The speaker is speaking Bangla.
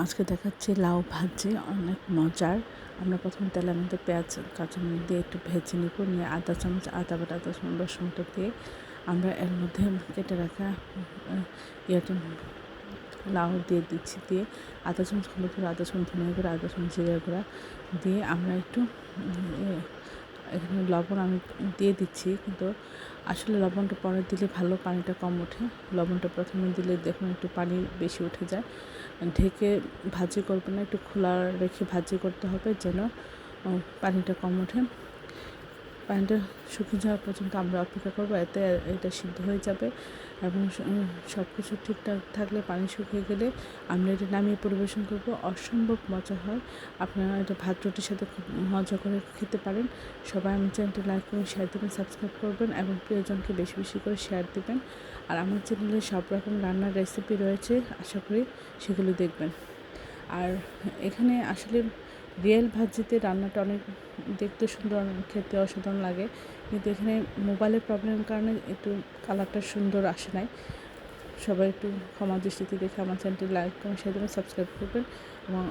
আজকে দেখাচ্ছি লাউ ভাজি, অনেক মজার। আমরা প্রথমে তেলের মধ্যে পেঁয়াজ কাঁচামরিচ দিয়ে একটু ভেজে নিব, নিয়ে আধা চামচ আদা বাটা, আধা চামচ রসুন বাটা দিয়ে আমরা এর মধ্যে কেটে রাখা ইয়েটা লাউ দিয়ে দিচ্ছি, দিয়ে আধা চামচ হলুদ গুঁড়ো, আধা চামচ ধনিয়া গুঁড়ো, আধা চামচ জিরা গুঁড়া দিয়ে আমরা একটু এখানে লবণ আমি দিয়ে দিচ্ছি, কিন্তু আসলে লবণটা পরে দিলে ভালো, পানিটা কম ওঠে। লবণটা প্রথমে দিলে দেখুন একটু পানি বেশি উঠে যায়। ঢেকে ভাজি করবে না, একটু খোলা রেখে ভাজি করতে হবে যেন পানিটা কম ওঠে। পানিটা শুকিয়ে যাওয়া পর্যন্ত আমরা অপেক্ষা করবো, এতে এটা সিদ্ধ হয়ে যাবে এবং সব কিছু ঠিকঠাক থাকলে, পানি শুকিয়ে গেলে আমরা এটা নামিয়ে পরিবেশন করব। অসম্ভব মজা হয়, আপনারা এটা ভাত রুটির সাথে খুব মজা করে খেতে পারেন। সবাই আমার চ্যানেলটি লাইক করুন, শেয়ার দেবেন, সাবস্ক্রাইব করবেন এবং প্রিয়জনকে বেশি বেশি করে শেয়ার দেবেন। আর আমার চ্যানেলে সব রকম রান্নার রেসিপি রয়েছে, আশা করি সেগুলো দেখবেন। আর এখানে আসলে রিয়েল ভাজিতে রান্নাটা অনেক দেখতে সুন্দর, খেতে অসাধারণ লাগে, কিন্তু এখানে মোবাইলের প্রবলেমের কারণে একটু কালারটা সুন্দর আসে নাই। সবাই একটু ক্ষমা দৃষ্টিতে দেখে আমার চ্যানেলটি লাইক করুন, শেয়ার দেবেন, সাবস্ক্রাইব করবেন এবং